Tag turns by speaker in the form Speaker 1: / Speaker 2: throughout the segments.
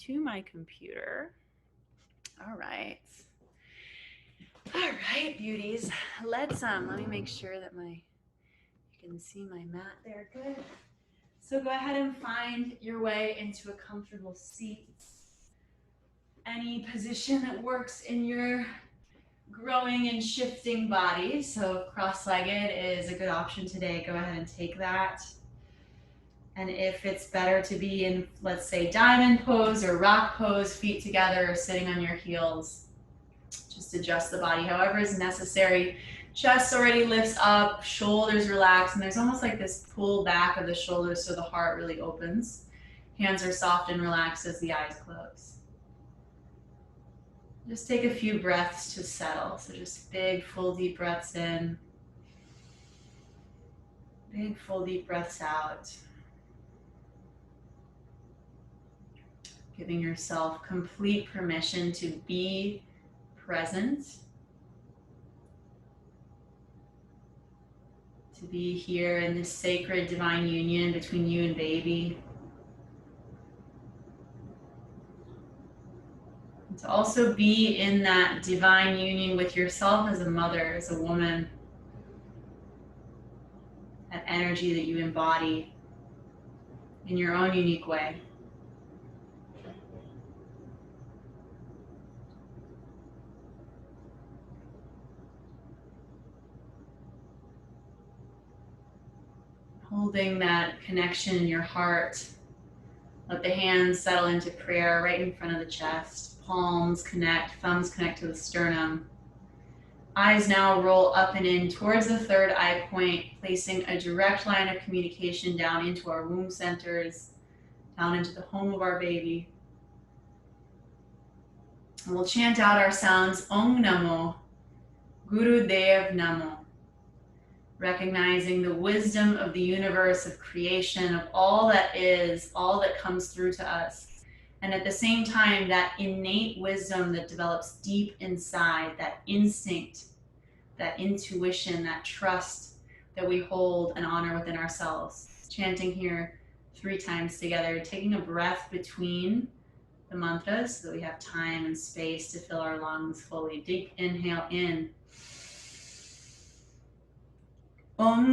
Speaker 1: to my computer. All right. All right, beauties. Let me make sure that you can see my mat there. Good. So go ahead and find your way into a comfortable seat. Any position that works in your growing and shifting body. So cross-legged is a good option today. Go ahead and take that. And if it's better to be in, let's say, diamond pose or rock pose, feet together or sitting on your heels, just adjust the body however is necessary. Chest already lifts up, shoulders relax, and there's almost like this pull back of the shoulders so the heart really opens. Hands are soft and relaxed as the eyes close. Just take a few breaths to settle. So just big, full, deep breaths in. Big, full, deep breaths out. Giving yourself complete permission to be present. To be here in this sacred divine union between you and baby. And to also be in that divine union with yourself as a mother, as a woman. That energy that you embody in your own unique way. Holding that connection in your heart. Let the hands settle into prayer right in front of the chest. Palms connect, thumbs connect to the sternum. Eyes now roll up and in towards the third eye point, placing a direct line of communication down into our womb centers, down into the home of our baby. And we'll chant out our sounds, Om Namo, Guru Dev Namo. Recognizing the wisdom of the universe, of creation, of all that is, all that comes through to us. And at the same time, that innate wisdom that develops deep inside, that instinct, that intuition, that trust that we hold and honor within ourselves. Chanting here 3 times together, taking a breath between the mantras so that we have time and space to fill our lungs fully. Deep inhale in. Om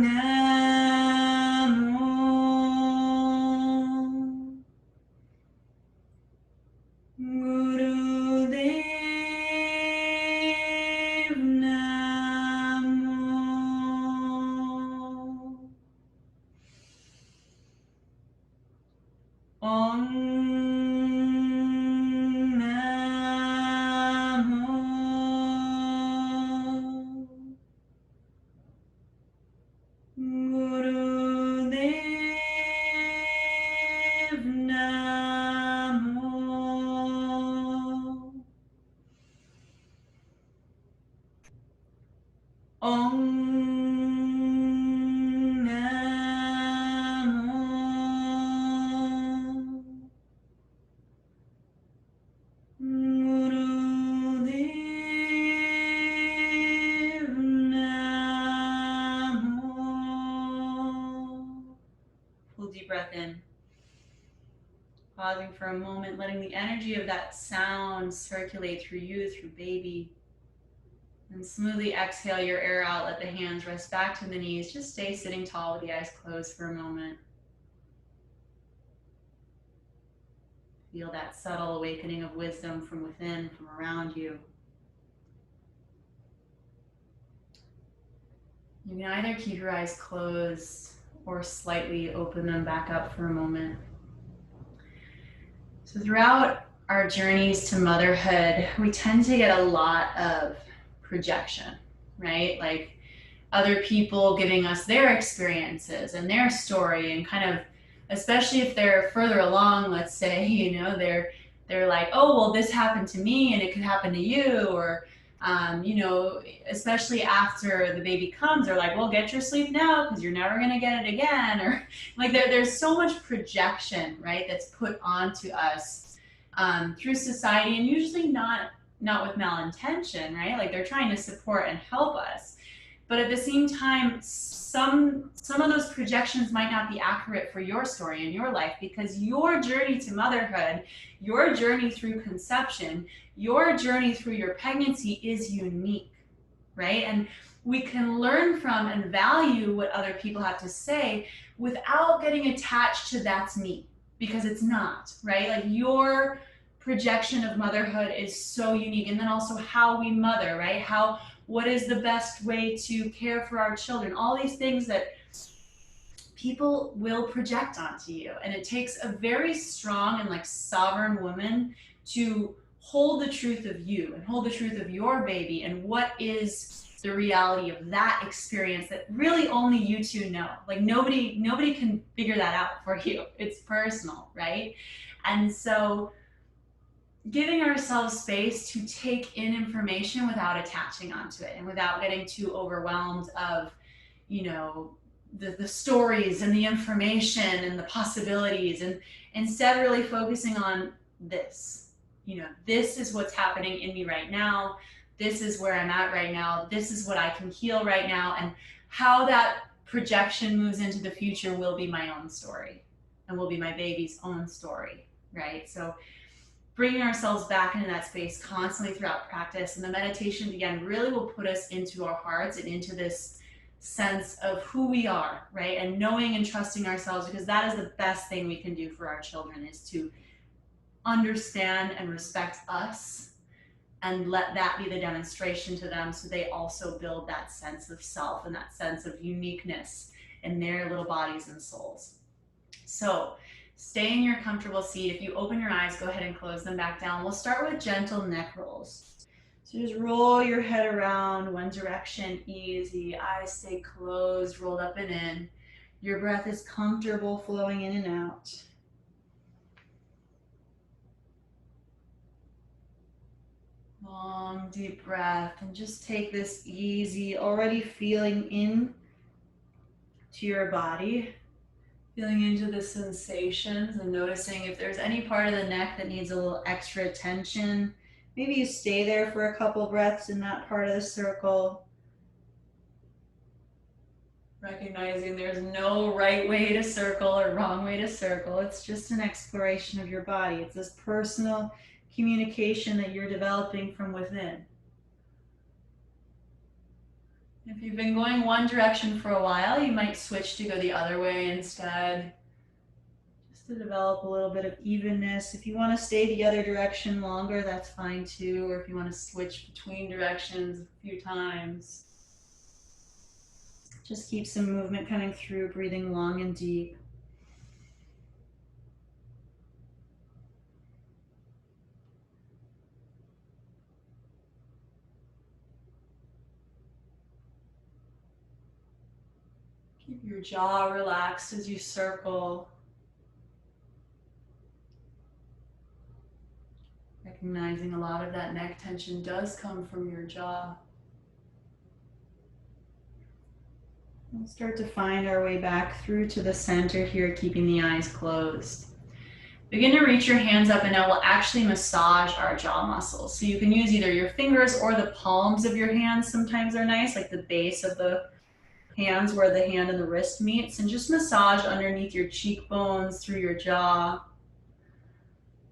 Speaker 1: Namo Guru Dev Namo Om deep breath in. Pausing for a moment, letting the energy of that sound circulate through you, through baby. And smoothly exhale your air out. Let the hands rest back to the knees. Just stay sitting tall with the eyes closed for a moment. Feel that subtle awakening of wisdom from within, from around you. You can either keep your eyes closed or slightly open them back up for a moment. So throughout our journeys to motherhood, we tend to get a lot of projection, right? Like other people giving us their experiences and their story, and kind of, especially if they're further along, let's say, you know, they're like, oh, well, this happened to me and it could happen to you, or you know, especially after the baby comes, they're like, well, get your sleep now because you're never going to get it again. Or like there's so much projection, right, that's put onto us through society, and usually not with malintention, right? Like they're trying to support and help us. But at the same time, some of those projections might not be accurate for your story in your life, because your journey to motherhood, your journey through conception, your journey through your pregnancy is unique, right? And we can learn from and value what other people have to say without getting attached to that's me, because it's not, right? Like your projection of motherhood is so unique. And then also how we mother, right? What is the best way to care for our children? All these things that people will project onto you. And it takes a very strong and like sovereign woman to hold the truth of you and hold the truth of your baby and what is the reality of that experience that really only you two know. Like nobody can figure that out for you. It's personal, right? And so giving ourselves space to take in information without attaching onto it and without getting too overwhelmed of, you know, the stories and the information and the possibilities, and instead really focusing on this. You know, this is what's happening in me right now. This is where I'm at right now. This is what I can heal right now. And how that projection moves into the future will be my own story and will be my baby's own story, right? So bringing ourselves back into that space constantly throughout practice. And the meditation, again, really will put us into our hearts and into this sense of who we are, right? And knowing and trusting ourselves, because that is the best thing we can do for our children, is to understand and respect us and let that be the demonstration to them, so they also build that sense of self and that sense of uniqueness in their little bodies and souls. So stay in your comfortable seat. If you open your eyes, go ahead and close them back down. We'll start with gentle neck rolls. So just roll your head around one direction, easy. Eyes stay closed, rolled up and in. Your breath is comfortable flowing in and out. Long, deep breath, and just take this easy, already feeling in to your body, feeling into the sensations and noticing if there's any part of the neck that needs a little extra attention. Maybe you stay there for a couple breaths in that part of the circle. Recognizing there's no right way to circle or wrong way to circle. It's just an exploration of your body. It's this personal communication that you're developing from within. If you've been going one direction for a while, you might switch to go the other way instead, just to develop a little bit of evenness. If you want to stay the other direction longer, that's fine too, or if you want to switch between directions a few times. Just keep some movement coming through, breathing long and deep. Keep your jaw relaxed as you circle. Recognizing a lot of that neck tension does come from your jaw. We'll start to find our way back through to the center here, keeping the eyes closed. Begin to reach your hands up, and now we'll actually massage our jaw muscles. So you can use either your fingers or the palms of your hands. Sometimes are nice, like the base of the hands where the hand and the wrist meets, and just massage underneath your cheekbones, through your jaw.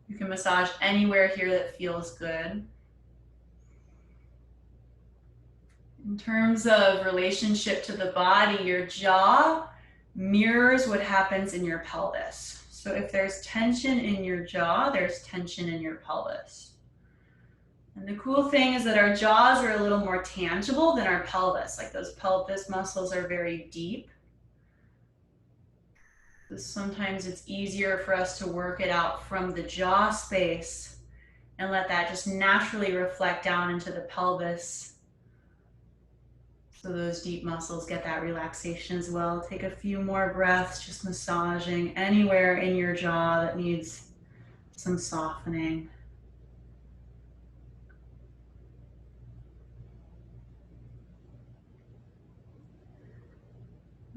Speaker 1: You can massage anywhere here that feels good. In terms of relationship to the body, your jaw mirrors what happens in your pelvis. So if there's tension in your jaw, there's tension in your pelvis. And the cool thing is that our jaws are a little more tangible than our pelvis. Like those pelvis muscles are very deep. So sometimes it's easier for us to work it out from the jaw space and let that just naturally reflect down into the pelvis. So those deep muscles get that relaxation as well. Take a few more breaths, just massaging anywhere in your jaw that needs some softening.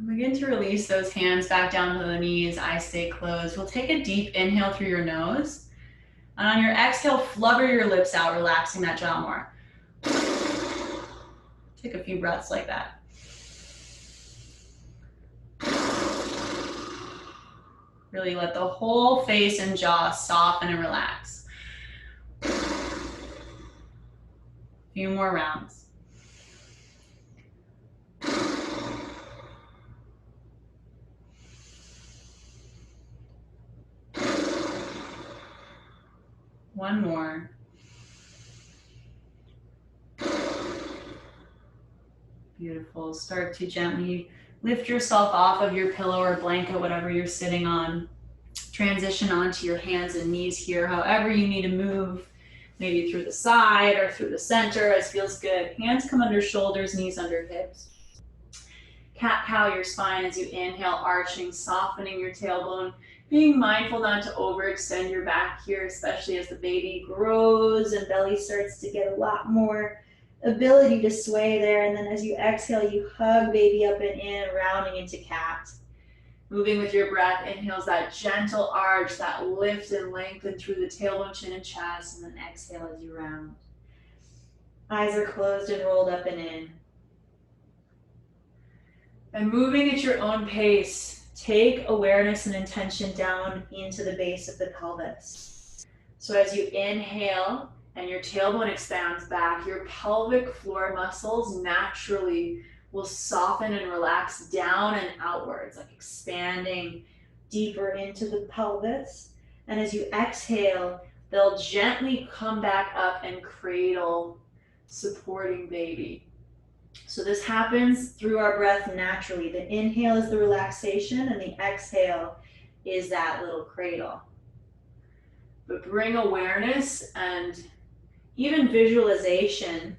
Speaker 1: Begin to release those hands back down to the knees, eyes stay closed. We'll take a deep inhale through your nose. And on your exhale, flubber your lips out, relaxing that jaw more. Take a few breaths like that. Really let the whole face and jaw soften and relax. A few more rounds. One more. Beautiful. Start to gently lift yourself off of your pillow or blanket, whatever you're sitting on. Transition onto your hands and knees here, however you need to move, maybe through the side or through the center, as feels good. Hands come under shoulders, knees under hips. Cat-cow your spine as you inhale, arching, softening your tailbone, being mindful not to overextend your back here, especially as the baby grows and belly starts to get a lot more ability to sway there. And then as you exhale, you hug baby up and in, rounding into cat. Moving with your breath, inhales that gentle arch, that lift and lengthen through the tailbone, chin, and chest, and then exhale as you round. Eyes are closed and rolled up and in. And moving at your own pace, take awareness and intention down into the base of the pelvis. So as you inhale and your tailbone expands back, your pelvic floor muscles naturally will soften and relax down and outwards, like expanding deeper into the pelvis. And as you exhale, they'll gently come back up and cradle, supporting baby. So this happens through our breath naturally. The inhale is the relaxation and the exhale is that little cradle. But bring awareness and even visualization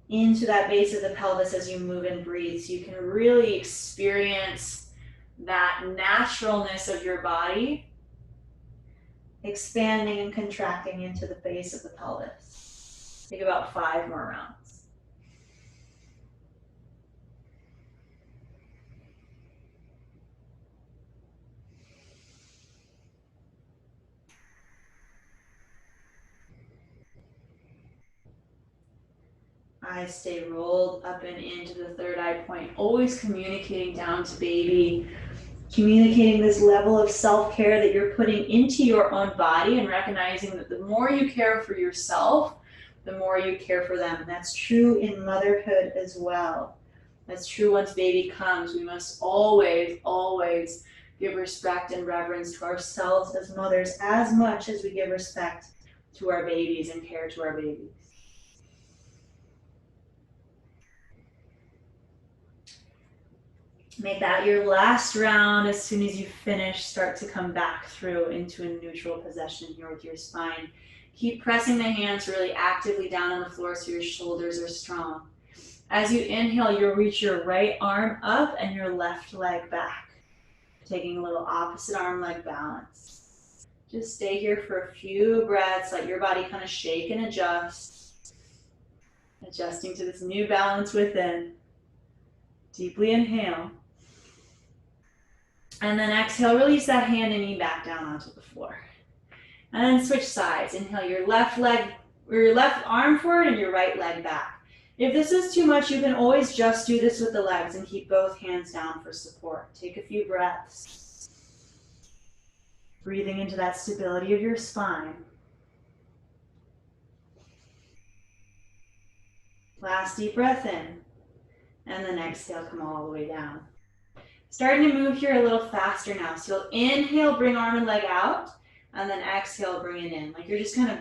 Speaker 1: into that base of the pelvis as you move and breathe. So you can really experience that naturalness of your body expanding and contracting into the base of the pelvis. Take about 5 more rounds. Eyes stay rolled up and into the third eye point, always communicating down to baby, communicating this level of self-care that you're putting into your own body and recognizing that the more you care for yourself, the more you care for them. And that's true in motherhood as well. That's true once baby comes. We must always, always give respect and reverence to ourselves as mothers as much as we give respect to our babies and care to our babies. Make that your last round. As soon as you finish, start to come back through into a neutral position here with your spine. Keep pressing the hands really actively down on the floor so your shoulders are strong. As you inhale, you'll reach your right arm up and your left leg back. Taking a little opposite arm leg balance. Just stay here for a few breaths. Let your body kind of shake and adjust. Adjusting to this new balance within. Deeply inhale. And then exhale, release that hand and knee back down onto the floor. And then switch sides. Inhale your left leg, or your left arm forward and your right leg back. If this is too much, you can always just do this with the legs and keep both hands down for support. Take a few breaths. Breathing into that stability of your spine. Last deep breath in. And then exhale, come all the way down. Starting to move here a little faster now. So you'll inhale, bring arm and leg out, and then exhale, bring it in. Like you're just kind of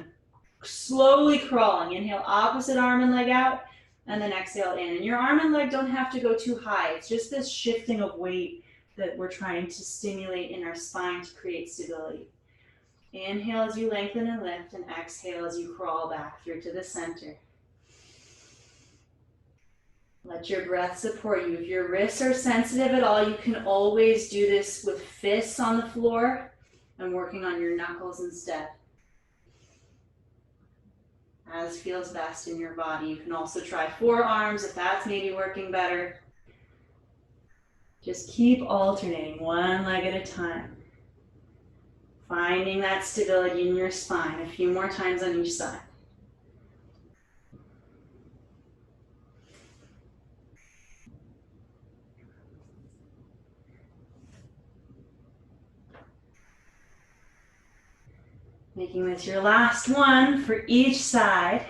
Speaker 1: slowly crawling. Inhale, opposite arm and leg out, and then exhale in. And your arm and leg don't have to go too high. It's just this shifting of weight that we're trying to stimulate in our spine to create stability. Inhale as you lengthen and lift, and exhale as you crawl back through to the center. Let your breath support you. If your wrists are sensitive at all, you can always do this with fists on the floor and working on your knuckles instead. As feels best in your body. You can also try forearms if that's maybe working better. Just keep alternating one leg at a time. Finding that stability in your spine a few more times on each side. Making this your last one for each side.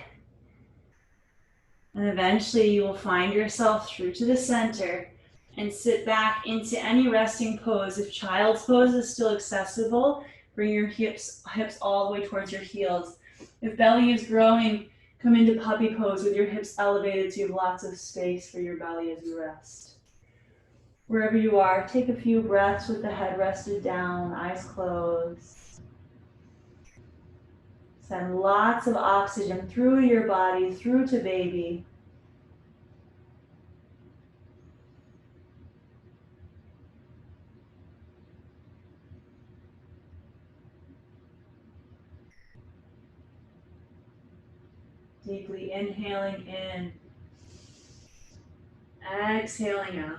Speaker 1: And eventually you will find yourself through to the center and sit back into any resting pose. If child's pose is still accessible, bring your hips all the way towards your heels. If belly is growing, come into puppy pose with your hips elevated so you have lots of space for your belly as you rest. Wherever you are, take a few breaths with the head rested down, eyes closed. Send lots of oxygen through your body, through to baby. Deeply inhaling in, exhaling out.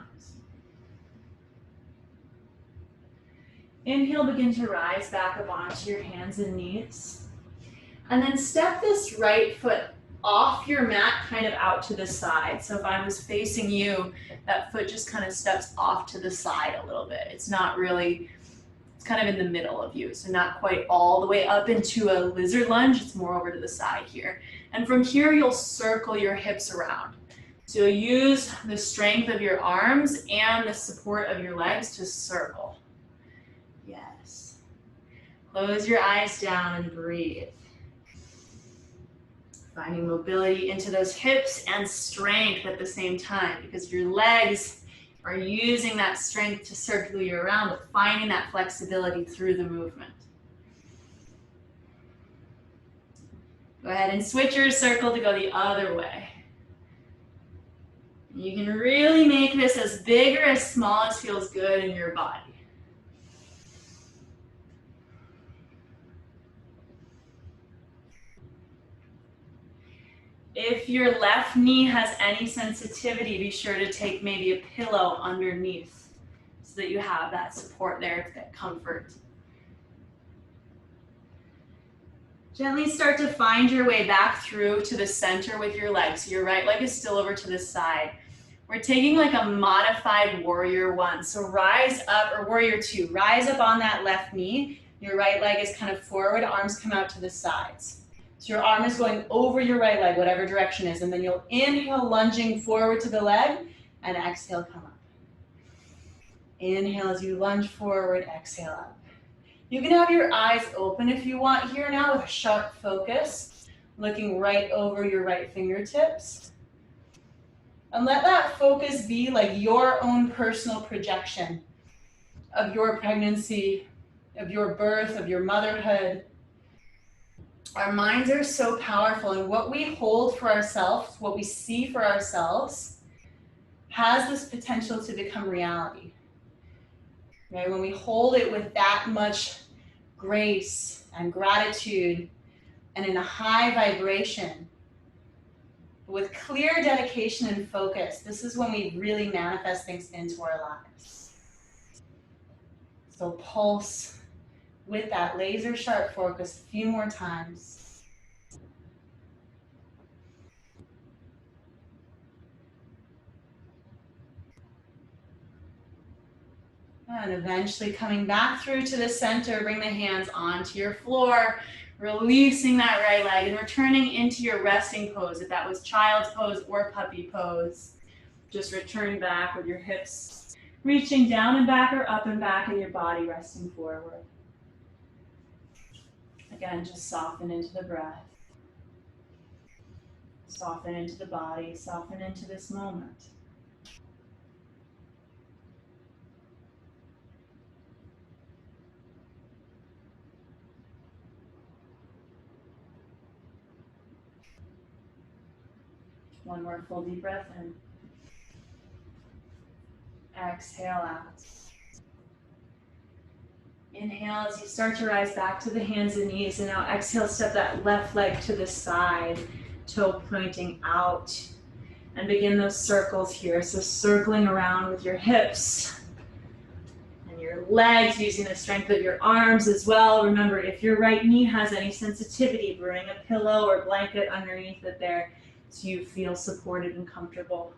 Speaker 1: Inhale, begin to rise back up onto your hands and knees. And then step this right foot off your mat, kind of out to the side. So if I was facing you, that foot just kind of steps off to the side a little bit. It's not really, it's kind of in the middle of you. So not quite all the way up into a lizard lunge, it's more over to the side here. And from here, you'll circle your hips around. So you'll use the strength of your arms and the support of your legs to circle. Yes. Close your eyes down and breathe. Finding mobility into those hips and strength at the same time, because your legs are using that strength to circle you around, but finding that flexibility through the movement. Go ahead and switch your circle to go the other way. You can really make this as big or as small as feels good in your body. If your left knee has any sensitivity, be sure to take maybe a pillow underneath so that you have that support there, that comfort. Gently start to find your way back through to the center with your legs. So your right leg is still over to the side. We're taking like a modified warrior one. So rise up, or warrior two, rise up on that left knee. Your right leg is kind of forward, arms come out to the sides. So your arm is going over your right leg, whatever direction is, and then you'll inhale, lunging forward to the leg, and exhale, come up. Inhale as you lunge forward, exhale up. You can have your eyes open if you want here now with a sharp focus, looking right over your right fingertips. And let that focus be like your own personal projection of your pregnancy, of your birth, of your motherhood. Our minds are so powerful, and what we hold for ourselves, what we see for ourselves, has this potential to become reality. Right? When we hold it with that much grace and gratitude and in a high vibration, with clear dedication and focus, this is when we really manifest things into our lives. So pulse with that laser sharp focus a few more times. And eventually coming back through to the center, bring the hands onto your floor, releasing that right leg and returning into your resting pose. If that was child's pose or puppy pose, just return back with your hips reaching down and back or up and back, and your body resting forward. Again, just soften into the breath. Soften into the body, soften into this moment. One more full deep breath in. Exhale out. Inhale as you start to rise back to the hands and knees, and now exhale, step that left leg to the side, toe pointing out, and begin those circles here. So circling around with your hips and your legs, using the strength of your arms as well. Remember, if your right knee has any sensitivity, bring a pillow or blanket underneath it there so you feel supported and comfortable.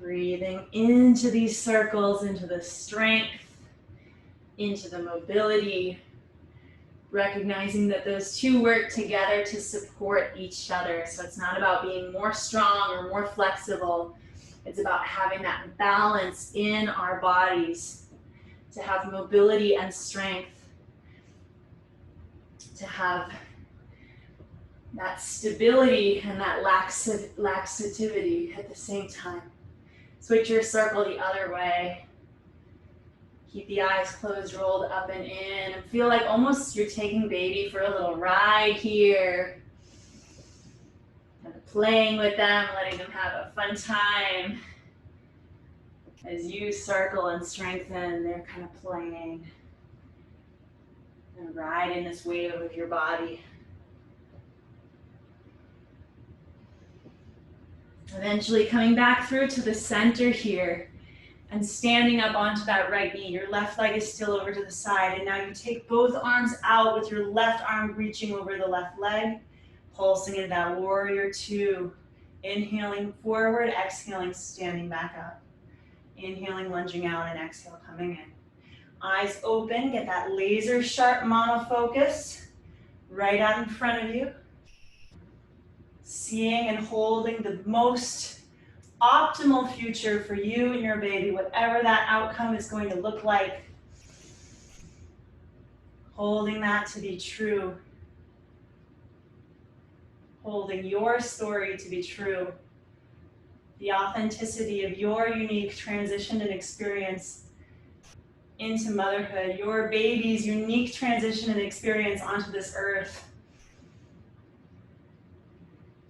Speaker 1: Breathing into these circles, into the strength, into the mobility, recognizing that those two work together to support each other. So it's not about being more strong or more flexible. It's about having that balance in our bodies, to have mobility and strength, to have that stability and that laxativity at the same time. Switch your circle the other way. Keep the eyes closed, rolled up and in, and feel like almost you're taking baby for a little ride here. Kind of playing with them, letting them have a fun time. As you circle and strengthen, they're kind of playing and riding this wave of your body. Eventually coming back through to the center here and standing up onto that right knee. Your left leg is still over to the side, and now you take both arms out with your left arm reaching over the left leg, pulsing into that warrior two. Inhaling forward, exhaling, standing back up. Inhaling, lunging out, and exhale, coming in. Eyes open, get that laser sharp monofocus right out in front of you. Seeing and holding the most optimal future for you and your baby, whatever that outcome is going to look like. Holding that to be true. Holding your story to be true. The authenticity of your unique transition and experience into motherhood, your baby's unique transition and experience onto this earth.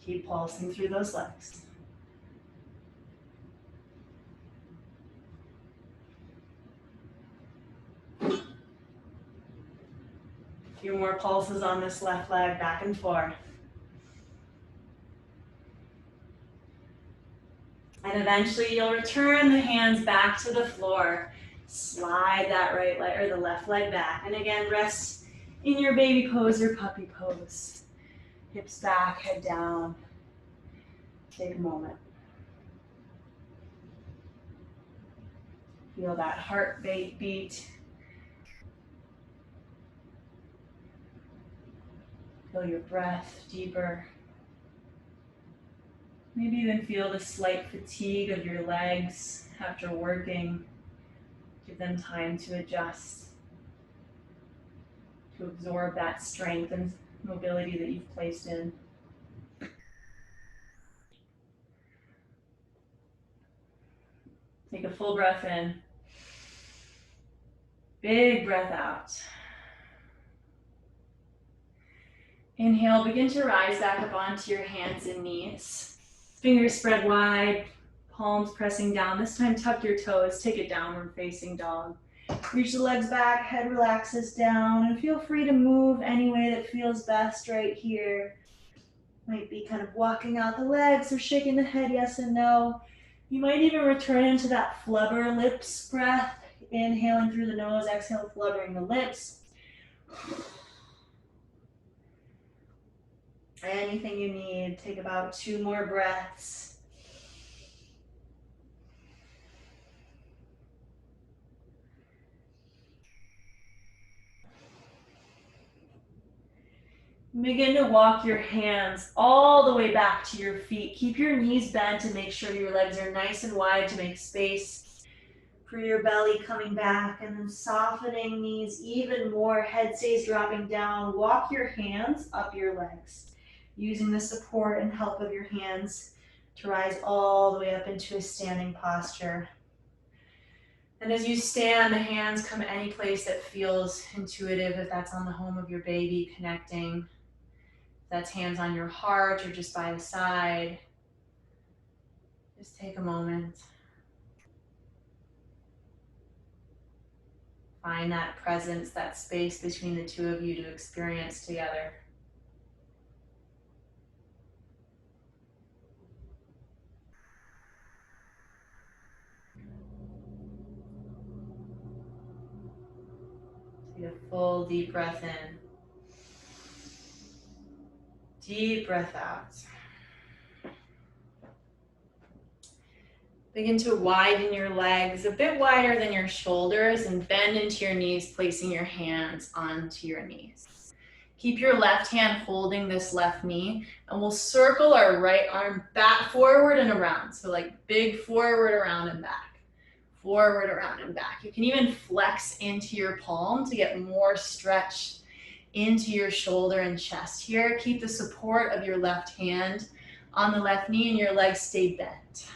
Speaker 1: Keep pulsing through those legs. A few more pulses on this left leg, back and forth. And eventually you'll return the hands back to the floor. Slide that right leg or the left leg back. And again, rest in your baby pose or puppy pose. Hips back, head down. Take a moment. Feel that heart beat. Feel your breath deeper. Maybe even feel the slight fatigue of your legs after working. Give them time to adjust, to absorb that strength and mobility that you've placed in. Take a full breath in. Big breath out. Inhale, begin to rise back up onto your hands and knees. Fingers spread wide, palms pressing down. This time tuck your toes, take a downward facing dog. Reach the legs back, head relaxes down, and feel free to move any way that feels best right here. Might be kind of walking out the legs or shaking the head yes and no. You might even return into that flubber lips breath, inhaling through the nose, exhale, flubbering the lips. Anything you need, take about 2 more breaths. Begin to walk your hands all the way back to your feet. Keep your knees bent and make sure your legs are nice and wide to make space for your belly coming back, and then softening knees even more. Head stays dropping down. Walk your hands up your legs, using the support and help of your hands to rise all the way up into a standing posture. And as you stand, the hands come any place that feels intuitive, if that's on the home of your baby, connecting. If that's hands on your heart or just by the side. Just take a moment. Find that presence, that space between the two of you to experience together. Take a full deep breath in. Deep breath out. Begin to widen your legs a bit wider than your shoulders and bend into your knees, placing your hands onto your knees. Keep your left hand holding this left knee, and we'll circle our right arm back, forward and around. So like big forward, around and back. Forward, around and back. You can even flex into your palm to get more stretch into your shoulder and chest here. Keep the support of your left hand on the left knee and your legs stay bent.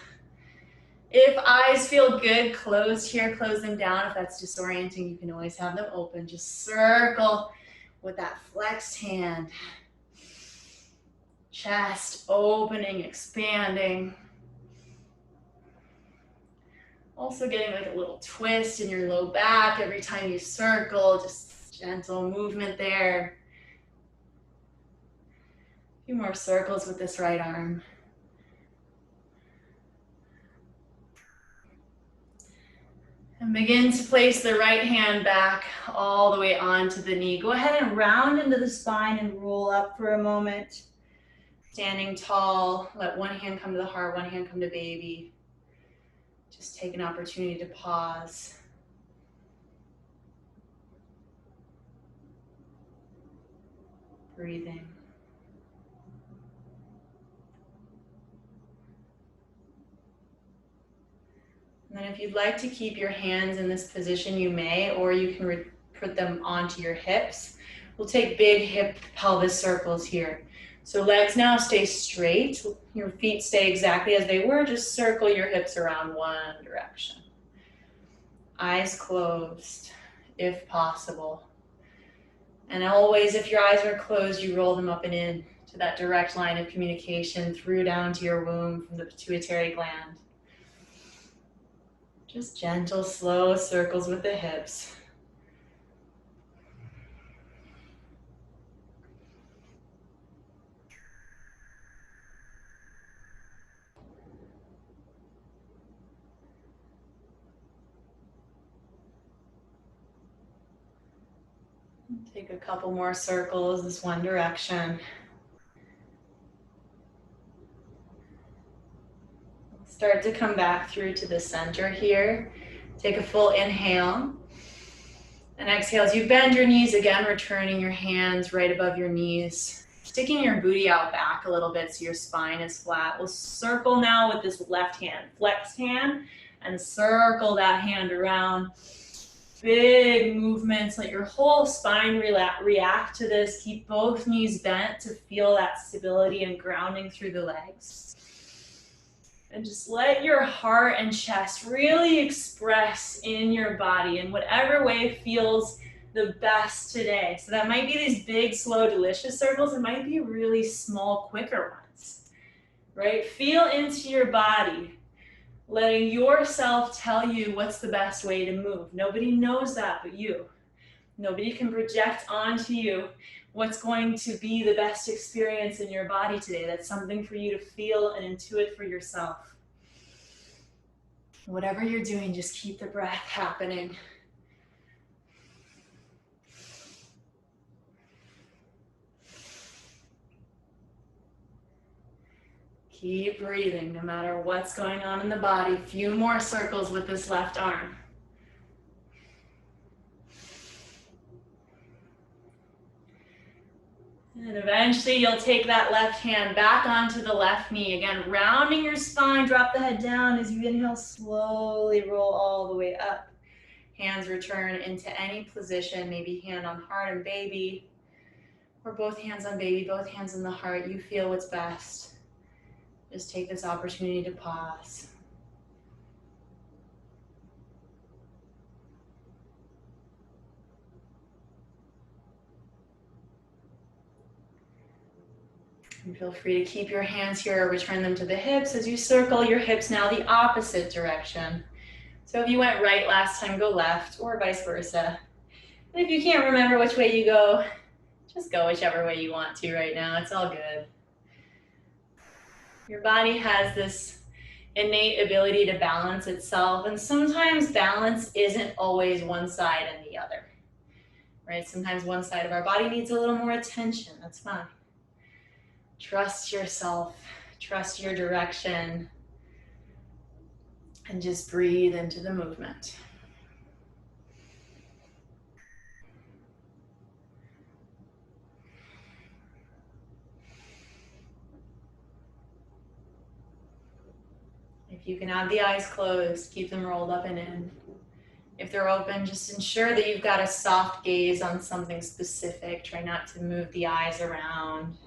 Speaker 1: If eyes feel good, closed here, close them down. If that's disorienting, you can always have them open. Just circle with that flexed hand. Chest opening, expanding. Also getting like a little twist in your low back every time you circle, just gentle movement there. A few more circles with this right arm. And begin to place the right hand back all the way onto the knee. Go ahead and round into the spine and roll up for a moment. Standing tall, let one hand come to the heart, one hand come to baby. Just take an opportunity to pause. Breathing. And then if you'd like to keep your hands in this position, you may, or you can put them onto your hips. We'll take big hip pelvis circles here. So legs now stay straight. Your feet stay exactly as they were. Just circle your hips around one direction. Eyes closed, if possible. And always, if your eyes are closed, you roll them up and in to that direct line of communication through down to your womb from the pituitary gland. Just gentle, slow circles with the hips. Take a couple more circles this one direction. Start to come back through to the center here. Take a full inhale. And exhale as you bend your knees again, returning your hands right above your knees. Sticking your booty out back a little bit so your spine is flat. We'll circle now with this left hand. Flex hand and circle that hand around. Big movements. Let your whole spine react to this. Keep both knees bent to feel that stability and grounding through the legs. And just let your heart and chest really express in your body in whatever way feels the best today. So that might be these big, slow, delicious circles. It might be really small, quicker ones, right? Feel into your body, letting yourself tell you what's the best way to move. Nobody knows that but you. Nobody can project onto you what's going to be the best experience in your body today. That's something for you to feel and intuit for yourself. Whatever you're doing, just keep the breath happening. Keep breathing no matter what's going on in the body. A few more circles with this left arm. And eventually you'll take that left hand back onto the left knee. Again, rounding your spine, drop the head down. As you inhale, slowly roll all the way up. Hands return into any position, maybe hand on heart and baby, or both hands on baby, both hands on the heart. You feel what's best. Just take this opportunity to pause. And feel free to keep your hands here or return them to the hips as you circle your hips now the opposite direction. So if you went right last time, go left, or vice versa. And if you can't remember which way you go, just go whichever way you want to right now. It's all good. Your body has this innate ability to balance itself, and sometimes balance isn't always one side and the other, right? Sometimes one side of our body needs a little more attention. That's fine. Trust yourself, trust your direction. And just breathe into the movement. If you can have the eyes closed, keep them rolled up and in. If they're open, just ensure that you've got a soft gaze on something specific. Try not to move the eyes around.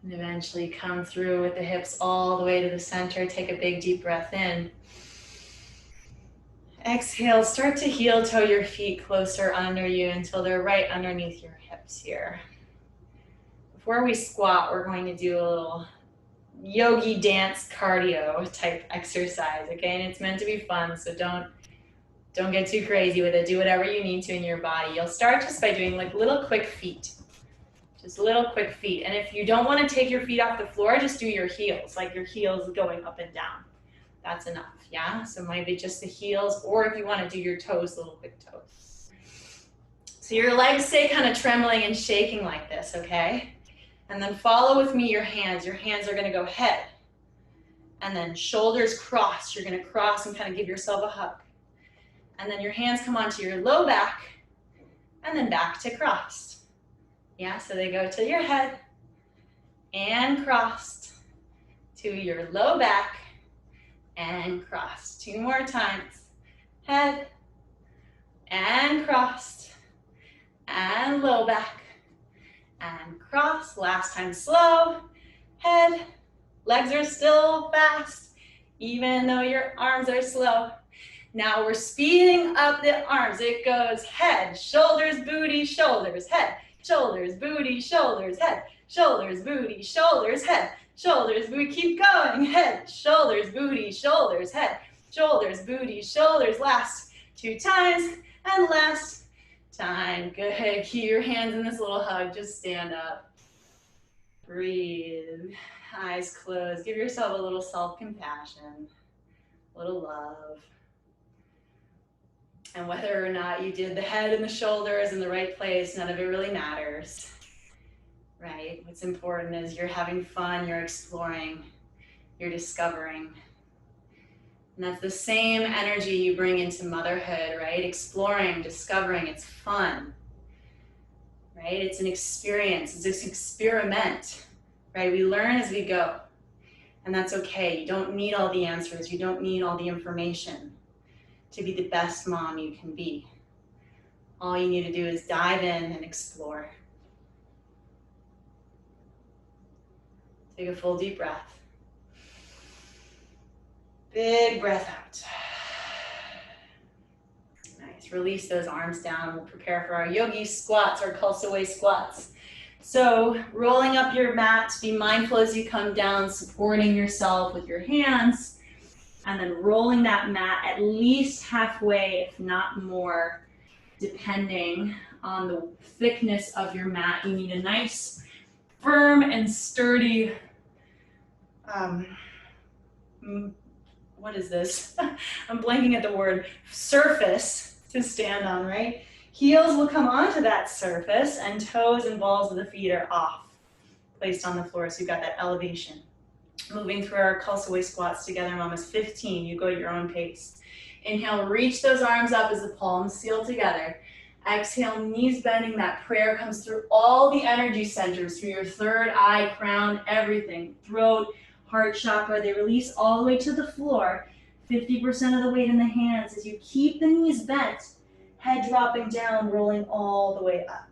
Speaker 1: And eventually come through with the hips all the way to the center. Take a big deep breath in. Exhale, start to heel toe your feet closer under you until they're right underneath your hips here. Before we squat, we're going to do a little yogi dance cardio type exercise, okay? And it's meant to be fun, so don't get too crazy with it. Do whatever you need to in your body. You'll start just by doing like little quick feet. Just little quick feet. And if you don't want to take your feet off the floor, just do your heels, like your heels going up and down. That's enough, yeah? So maybe just the heels, or if you want to do your toes, little quick toes. So your legs stay kind of trembling and shaking like this, okay? And then follow with me your hands. Your hands are going to go head. And then shoulders cross. You're going to cross and kind of give yourself a hug. And then your hands come onto your low back, and then back to crossed. Yeah, so they go to your head, and crossed, to your low back, and crossed. 2 more times. Head, and crossed, and low back, and cross. Last time slow. Head, legs are still fast, even though your arms are slow. Now we're speeding up the arms. It goes head, shoulders, booty, shoulders, head, shoulders, booty, shoulders, head, shoulders, booty, shoulders, head, shoulders, booty. Keep going. Head, shoulders, booty, shoulders, head, shoulders, booty, shoulders. Last 2 times, and last time. Good. Keep your hands in this little hug. Just stand up. Breathe. Eyes closed. Give yourself a little self-compassion, a little love. And whether or not you did the head and the shoulders in the right place, none of it really matters, right? What's important is you're having fun, you're exploring, you're discovering. And that's the same energy you bring into motherhood, right? Exploring, discovering, it's fun, right? It's an experience, it's an experiment, right? We learn as we go, and that's okay. You don't need all the answers, you don't need all the information to be the best mom you can be. All you need to do is dive in and explore. Take a full deep breath. Big breath out. Nice. Release those arms down. We'll prepare for our yogi squats, our Kulsaway squats. So rolling up your mat, be mindful as you come down, supporting yourself with your hands. And then rolling that mat at least halfway, if not more, depending on the thickness of your mat. You need a nice, firm and sturdy, what is this? I'm blanking at the word, surface to stand on, right? Heels will come onto that surface, and toes and balls of the feet are off, placed on the floor, so you've got that elevation. Moving through our Kulsaway squats together, mamas. 15, you go at your own pace. Inhale, reach those arms up as the palms seal together. Exhale, knees bending. That prayer comes through all the energy centers, through your third eye, crown, everything. Throat, heart chakra, they release all the way to the floor. 50% of the weight in the hands as you keep the knees bent, head dropping down, rolling all the way up.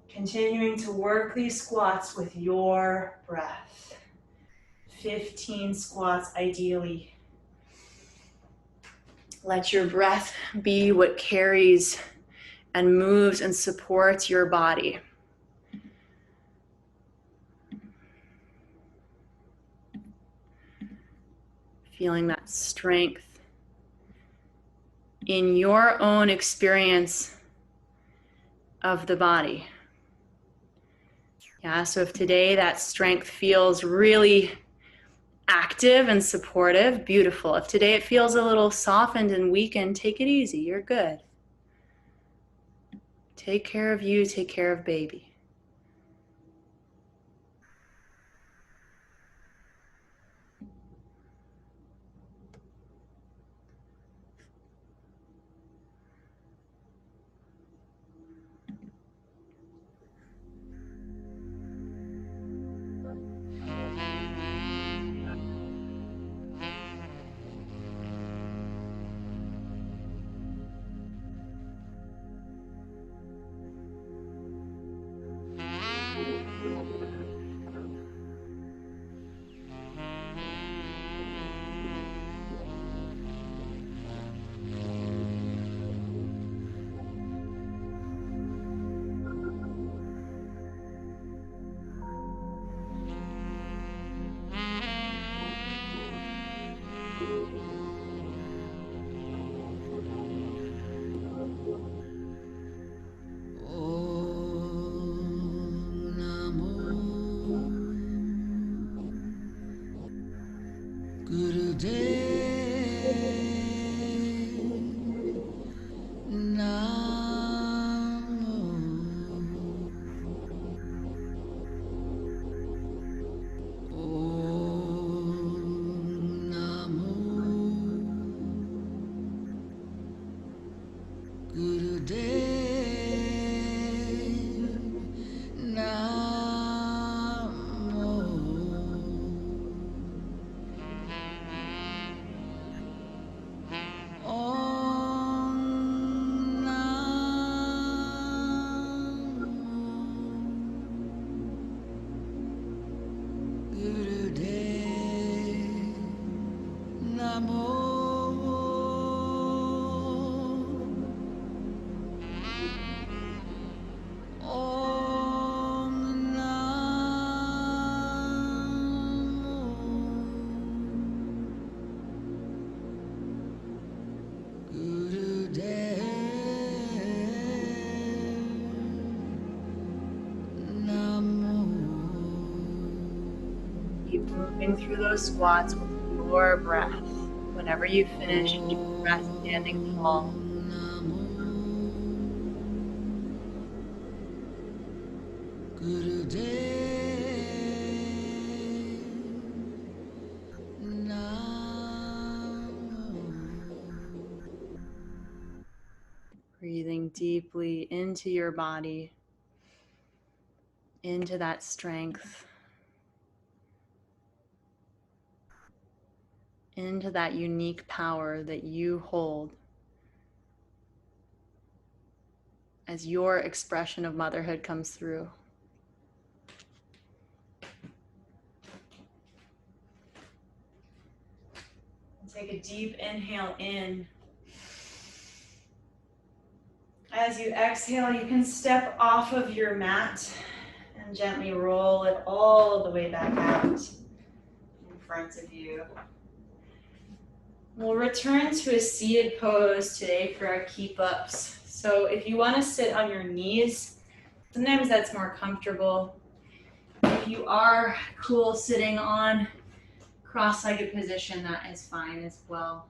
Speaker 1: Continuing to work these squats with your breath. 15 squats ideally. Let your breath be what carries and moves and supports your body. Feeling that strength in your own experience of the body. Yeah, so if today that strength feels really active and supportive, beautiful. If today it feels a little softened and weakened, take it easy. You're good. Take care of you, take care of baby. Keep moving through those squats with your breath. Whenever you finish, deep breath, standing tall. Breathing deeply into your body, into that strength, into that unique power that you hold as your expression of motherhood comes through. Take a deep inhale in. As you exhale, you can step off of your mat and gently roll it all the way back out in front of you. We'll return to a seated pose today for our keep ups. So if you want to sit on your knees, sometimes that's more comfortable. If you are cool sitting on cross-legged position, that is fine as well.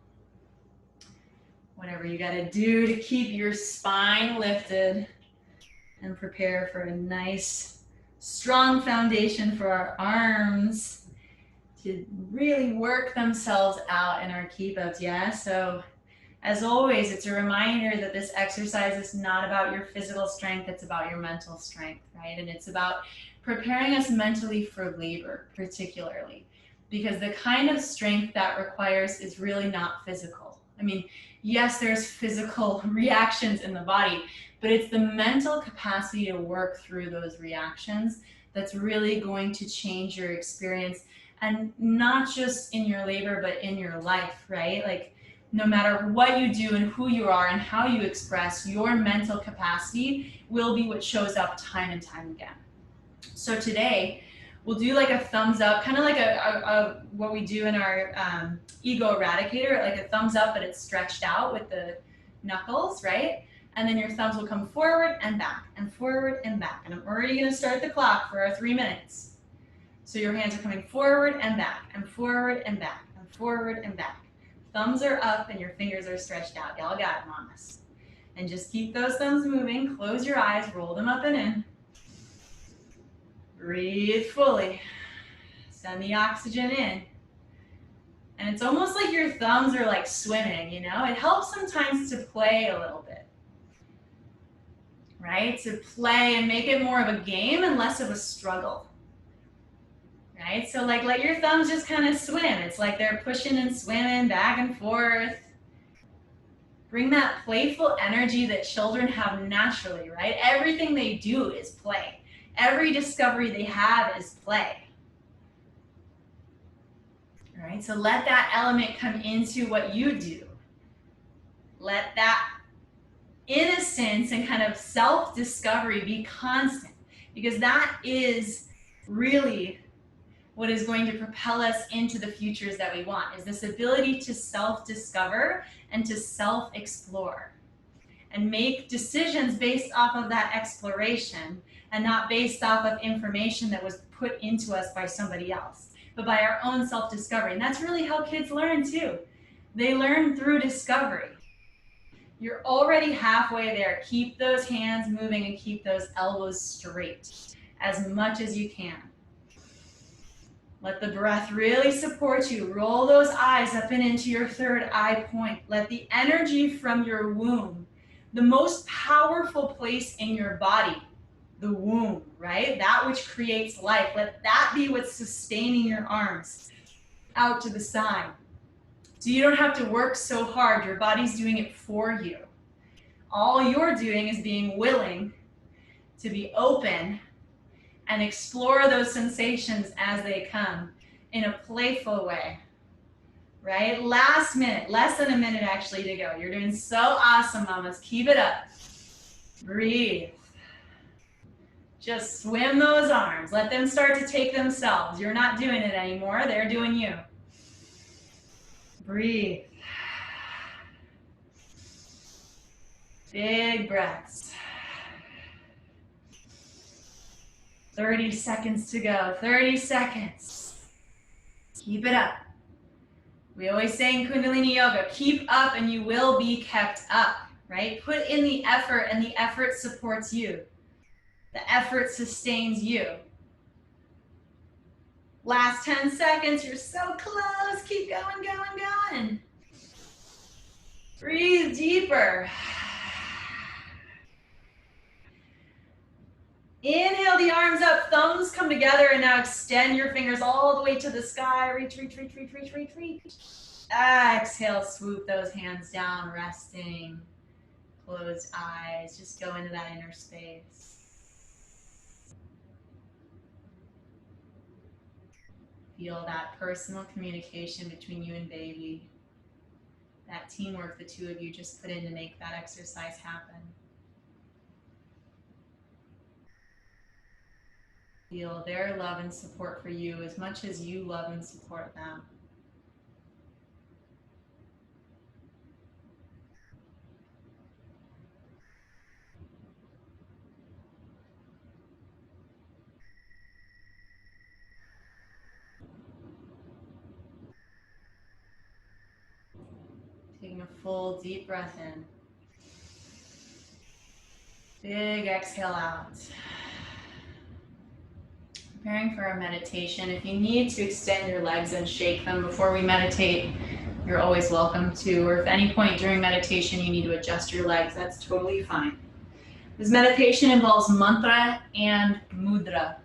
Speaker 1: Whatever you got to do to keep your spine lifted and prepare for a nice, strong foundation for our arms to really work themselves out in our keep ups. Yeah. So as always, it's a reminder that this exercise is not about your physical strength. It's about your mental strength, right? And it's about preparing us mentally for labor, particularly, because the kind of strength that requires is really not physical. I mean, yes, there's physical reactions in the body, but it's the mental capacity to work through those reactions that's really going to change your experience, and not just in your labor, but in your life, right? Like, no matter what you do and who you are and how you express, your mental capacity will be what shows up time and time again. So today, we'll do like a thumbs up, kind of like what we do in our ego eradicator, like a thumbs up, but it's stretched out with the knuckles, right? And then your thumbs will come forward and back and forward and back. And I'm already gonna start the clock for our 3 minutes. So your hands are coming forward and back, and forward and back, and forward and back. Thumbs are up and your fingers are stretched out. Y'all got it, mamas. And just keep those thumbs moving. Close your eyes, roll them up and in. Breathe fully. Send the oxygen in. And it's almost like your thumbs are like swimming, you know? It helps sometimes to play a little bit, right? To play and make it more of a game and less of a struggle, right? So like let your thumbs just kind of swim. It's like they're pushing and swimming back and forth. Bring that playful energy that children have naturally, right? Everything they do is play. Every discovery they have is play. All right, so let that element come into what you do. Let that innocence and kind of self-discovery be constant, because that is really what is going to propel us into the futures that we want, is this ability to self-discover and to self-explore and make decisions based off of that exploration and not based off of information that was put into us by somebody else, but by our own self-discovery. And that's really how kids learn too. They learn through discovery. You're already halfway there. Keep those hands moving and keep those elbows straight as much as you can. Let the breath really support you. Roll those eyes up and into your third eye point. Let the energy from your womb, the most powerful place in your body, the womb, right? That which creates life. Let that be what's sustaining your arms out to the side. So you don't have to work so hard. Your body's doing it for you. All you're doing is being willing to be open and explore those sensations as they come in a playful way, right? Last minute, less than a minute actually to go. You're doing so awesome, mamas. Keep it up. Breathe. Just swim those arms. Let them start to take themselves. You're not doing it anymore. They're doing you. Breathe. Big breaths. 30 seconds to go. 30 seconds. Keep it up. We always say in Kundalini Yoga, keep up and you will be kept up, right? Put in the effort and the effort supports you. The effort sustains you. Last 10 seconds. You're so close. Keep going, going, going. Breathe deeper. Inhale the arms up, thumbs come together, and now extend your fingers all the way to the sky. Reach, reach, reach, reach, reach, reach, reach. Exhale, swoop those hands down, resting. Closed eyes, just go into that inner space. Feel that personal communication between you and baby. That teamwork the two of you just put in to make that exercise happen. Feel their love and support for you as much as you love and support them. Taking a full deep breath in. Big exhale out. Preparing for our meditation. If you need to extend your legs and shake them before we meditate, you're always welcome to. Or if at any point during meditation you need to adjust your legs, that's totally fine. This meditation involves mantra and mudra.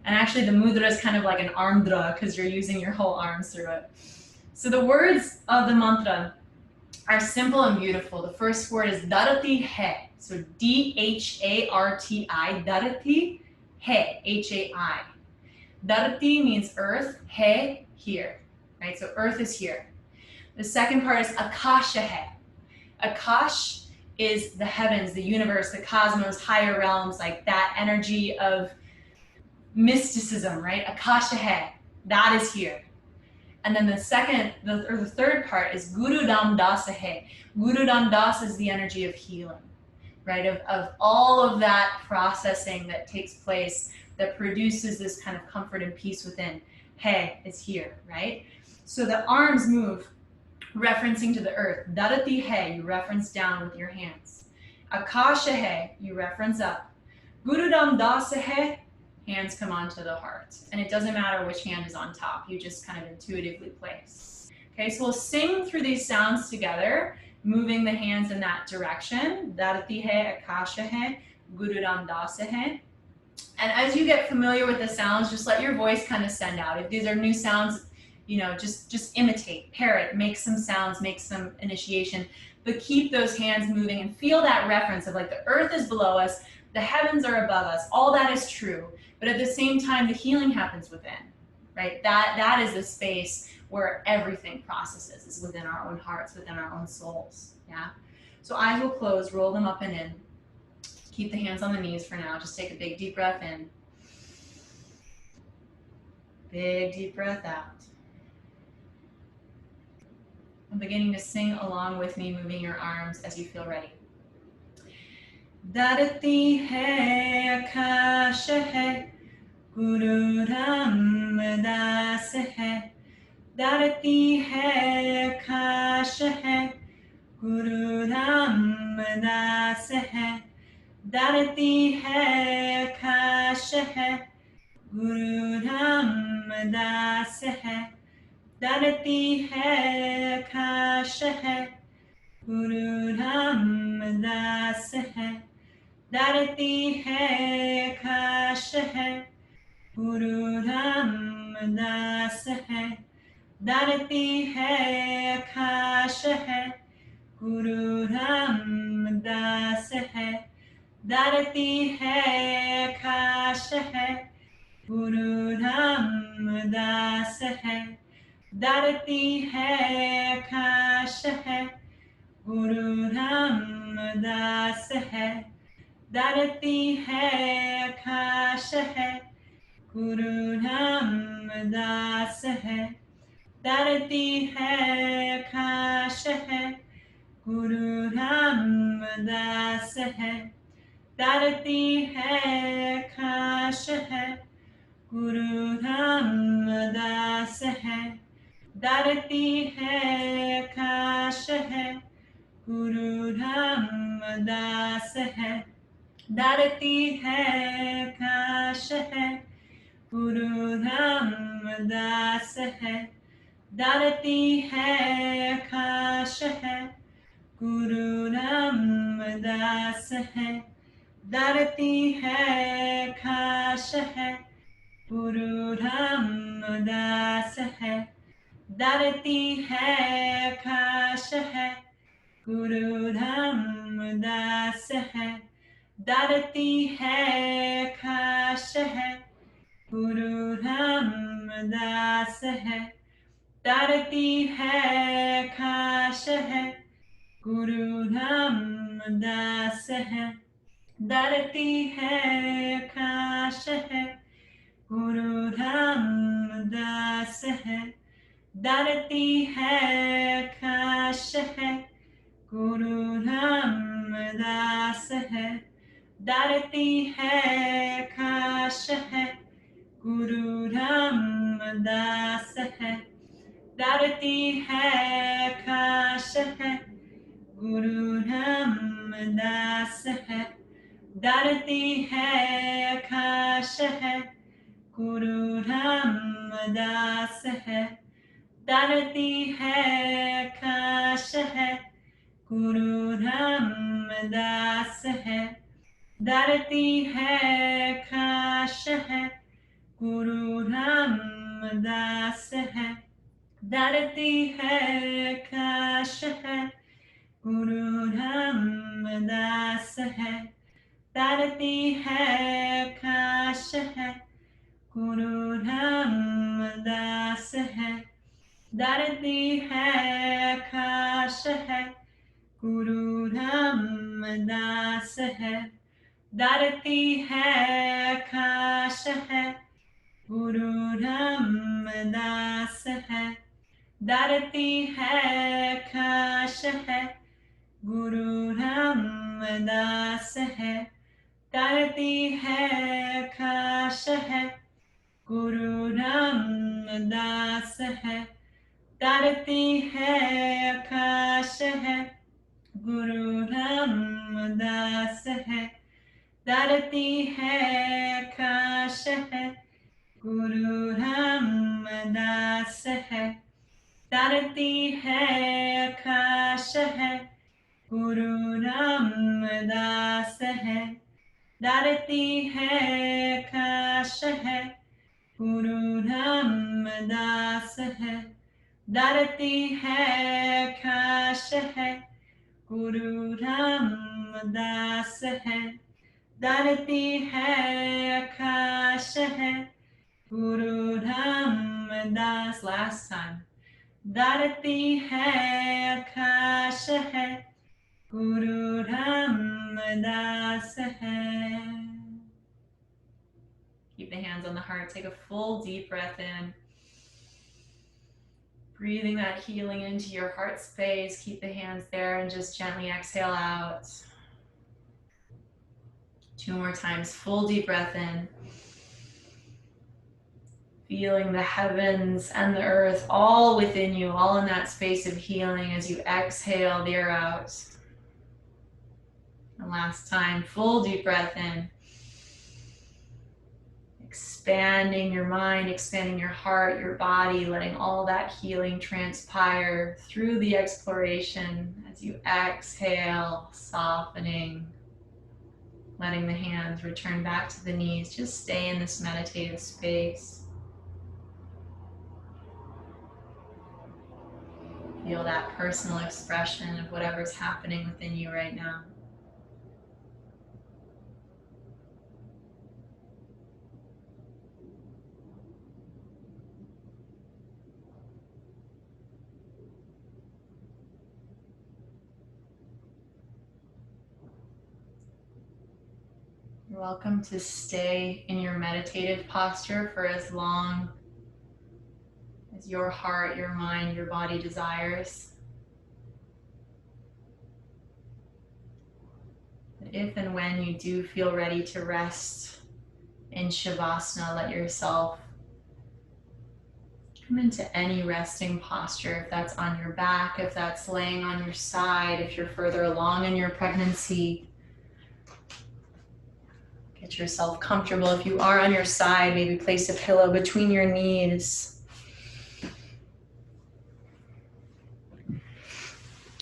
Speaker 1: And actually the mudra is kind of like an armdra because you're using your whole arms through it. So the words of the mantra are simple and beautiful. The first word is Dharati Hai. So D-H-A-R-T-I, Dharati Hai, H-A-I. Dharati means earth, Hai, here, right? So earth is here. The second part is Akasha Hai. Akash is the heavens, the universe, the cosmos, higher realms, like that energy of mysticism, right? Akasha Hai, that is here. And then the third part is Guru Dasa Hai. Guru Dasa is the energy of healing, right? Of all of that processing that takes place that produces this kind of comfort and peace within. He is here, right? So the arms move, referencing to the earth. Dharati hai, you reference down with your hands. Akasha hai, you reference up. Gurudam dasa hai, hands come onto the heart. And it doesn't matter which hand is on top, you just kind of intuitively place. Okay, so we'll sing through these sounds together, moving the hands in that direction. Dharati hai, Akasha hai, Gurudam dasa hai. And as you get familiar with the sounds, just let your voice kind of send out. If these are new sounds, you know, just imitate, parrot, make some sounds, make some initiation, but keep those hands moving and feel that reference of like the earth is below us, the heavens are above us, all that is true, but at the same time, the healing happens within, right? That is the space where everything processes, is within our own hearts, within our own souls, yeah? So eyes will close, roll them up and in. Keep the hands on the knees for now. Just take a big deep breath in. Big deep breath out. I'm beginning to sing along with me, moving your arms as you feel ready. Dharati hai, Akasha hai, Guru Ramdas hai. Dharati hai, Akasha hai, Guru Ramdas hai. Dharati hai, Akasha hai, Guru Ramdas hai. Dharati hai, Akasha hai, Guru Ramdas hai. Dharati hai, Akasha hai, Guru Ramdas hai. Dharati hai, Akasha hai, Guru Ramdas hai. Dharati hai, Akasha hai, Guru Ramdas hai. Dharati hai, Akasha hai, Guru Ramdas hai. Dharati hai, Akasha hai, Guru Ramdas hai. Dharati hai, Akasha hai, Guru Ramdas hai. Dharati hai, Akasha hai, Guru Ramdas hai. Dharati hai, Akasha hai, Guru Ramdas hai. Dharati hai, Akasha hai, Guru Ramdas hai. Dharati hai, Akasha hai, Guru Ramdas hai. Dharati hai, Akasha hai, Guru Ramdas hai. Dharati hai, Akasha hai, Guru Ramdas hai. Dharati hai, Akasha hai, Guru Ramdas hai. Dharati hai, Akasha hai, Guru Ramdas hai. Dharati hai, Akasha hai, Guru Ramdas hai. Dharati hai, Akasha hai, Guru Ramdas hai. Dharati hai, Akasha hai, Guru Ramdas hai. Dharati hai, Akasha hai, Guru Ramdas hai. Dharati hai, Akasha hai, Guru Ramdas hai. Dharati hai, Akasha hai, Guru Ramdas hai. Dharati hai, Akasha hai, Guru Ramdas hai. Dharati hai, Akasha hai, Guru Ramdas hai. Dharati hai, Akasha hai, Guru Ramdas hai. Dharati hai, Akasha hai, Guru Ramdas hai. Dharati hai, Akasha hai, Guru Ramdas hai. Dharati hai, Akasha hai, Guru Ramdas hai.
Speaker 2: धरती है आकाश है गुरु रामदास है धरती है आकाश है गुरु रामदास है धरती है आकाश है गुरु रामदास है धरती है आकाश है गुरु रामदास है धरती है आकाश है गुरु रामदास है धरती है आकाश है गुरु रामदास है धरती है आकाश है गुरु रामदास last time धरती है आकाश है गुरु रामदास है. Keep the hands on the heart. Take a full deep breath in. Breathing that healing into your heart space. Keep the hands there and just gently exhale out. 2 more times. Full deep breath in. Feeling the heavens and the earth all within you, all in that space of healing as you exhale the air out. And last time, full deep breath in. Expanding your mind, expanding your heart, your body, letting all that healing transpire through the exploration as you exhale, softening, letting the hands return back to the knees. Just stay in this meditative space. Feel that personal expression of whatever's happening within you right now. You're welcome to stay in your meditative posture for as long as your heart, your mind, your body desires. But if and when you do feel ready to rest in Shavasana, let yourself come into any resting posture, if that's on your back, if that's laying on your side, if you're further along in your pregnancy. Get yourself comfortable. If you are on your side, maybe place a pillow between your knees.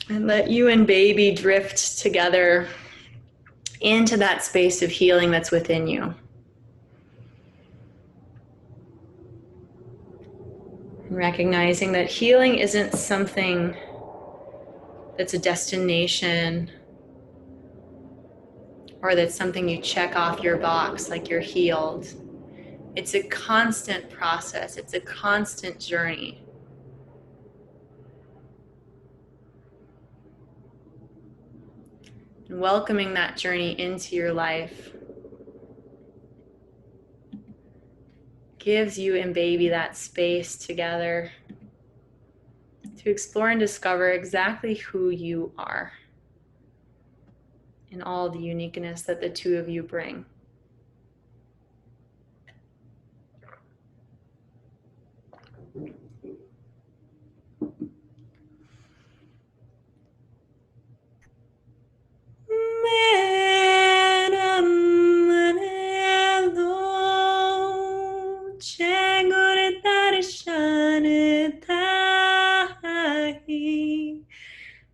Speaker 2: And let you and baby drift together into that space of healing that's within you. And recognizing that healing isn't something that's a destination or that's something you check off your box like you're healed. It's a constant process. It's a constant journey. And welcoming that journey into your life gives you and baby that space together to explore and discover exactly who you are and all the uniqueness that the two of you bring.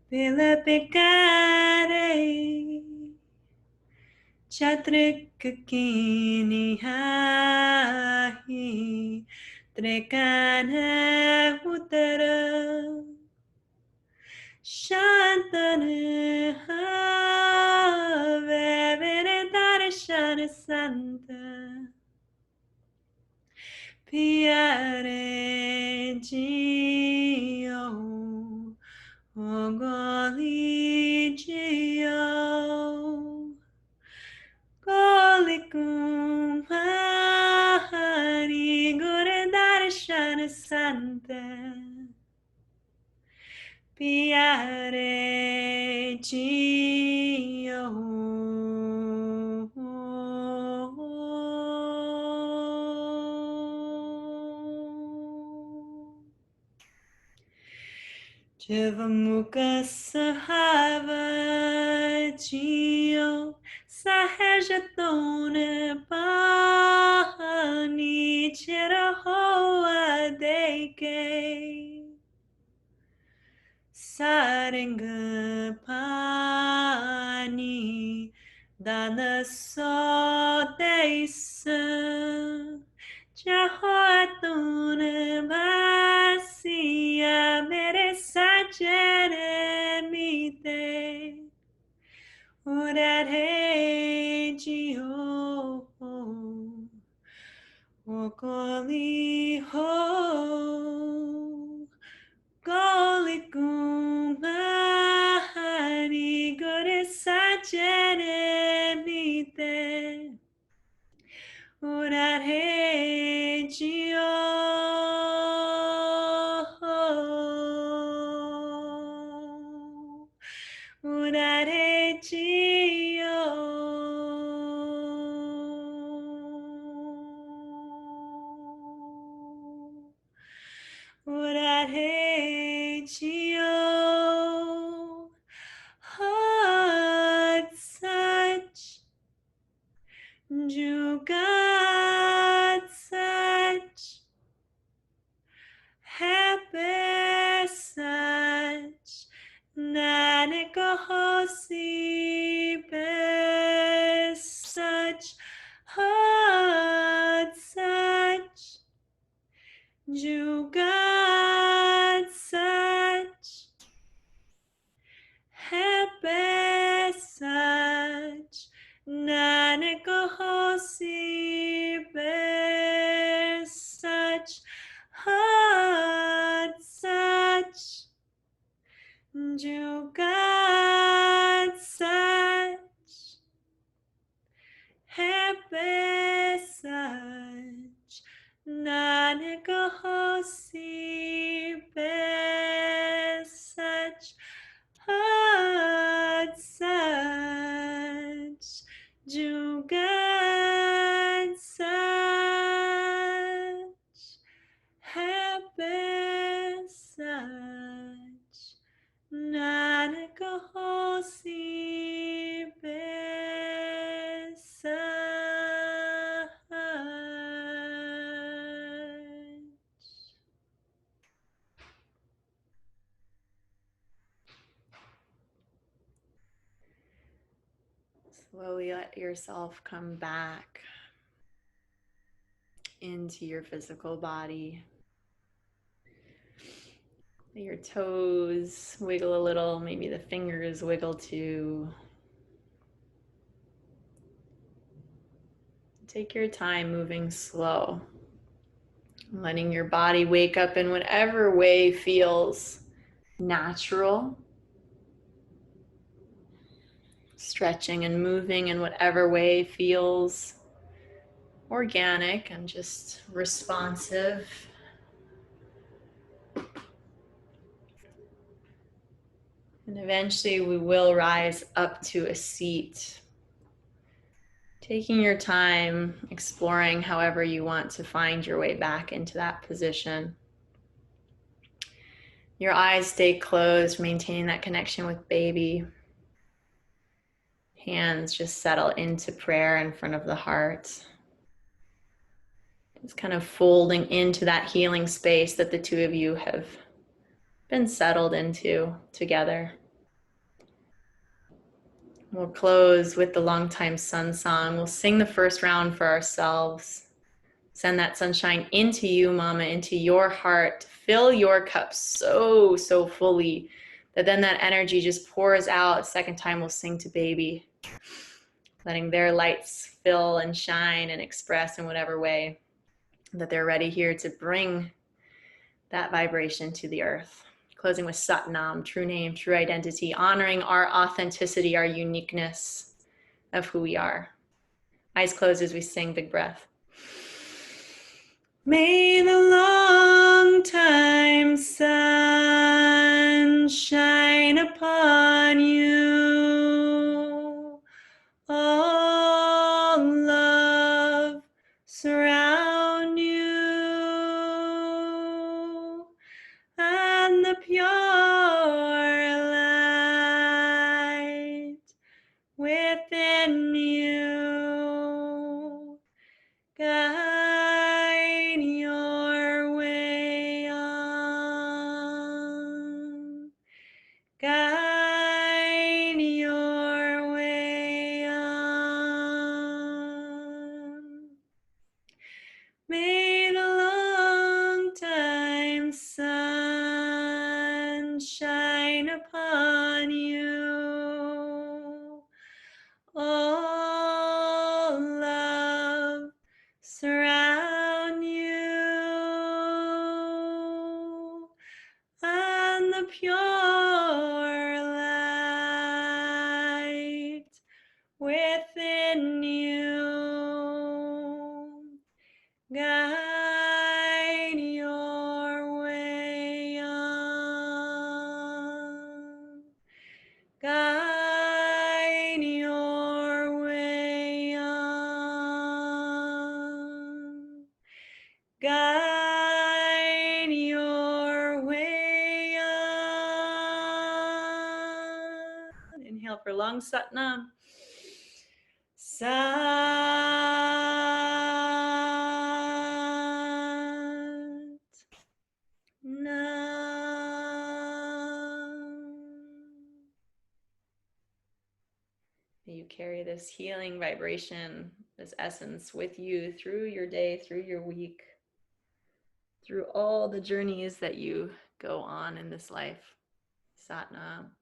Speaker 2: Pela pecare Chatrik kini hai Trekana utara Shantana Vevere Darshana Santa Piare Gio Ogoligio Golikum Hari Gore Darshana Santa Piare Gio
Speaker 1: Jivamuka Sahava Jio Sahajatone Pani Chirahoa Deke Saringapani Dana Sodesa Jahatune Basia Mere Sajere Mite Urare Jio Okoli Ho Golikumari Gore Sajere Mite Urare Jio Urare Jio Urare Jio Hot Such Jugat Such Happy Such Nanikohosi Such Hot Such Jugat Such Happy Such Nanikohosi Such Hot Such Jugat Such Happy Such Nanikohosi Such Hot Such Jugat Such Happy Such Nanikohosi Such. Slowly let yourself come back into your physical body. Let your toes wiggle a little, maybe the fingers wiggle too. Take your time moving slow, letting your body wake up in whatever way feels natural. Stretching and moving in whatever way feels organic and just responsive. And eventually we will rise up to a seat. Taking your time, exploring however you want to find your way back into that position. Your eyes stay closed, maintaining that connection with baby. Hands just settle into prayer in front of the heart. Just kind of folding into that healing space that the two of you have been settled into together. We'll close with the Longtime Sun Song. We'll sing the first round for ourselves. Send that sunshine into you, Mama, into your heart. Fill your cup so fully that then that energy just pours out. Second time we'll sing to baby, letting their lights fill and shine and express in whatever way that they're ready here to bring that vibration to the earth. Closing with Satnam, true name, true identity, honoring our authenticity, our uniqueness of who we are. Eyes closed as we sing, big breath. May the long time sun shine upon you. All love surround you. And the pure Inhale for long, Satnam. Sat Nam. May you carry this healing vibration, this essence with you through your day, through your week, through all the journeys that you go on in this life. Sat Nam.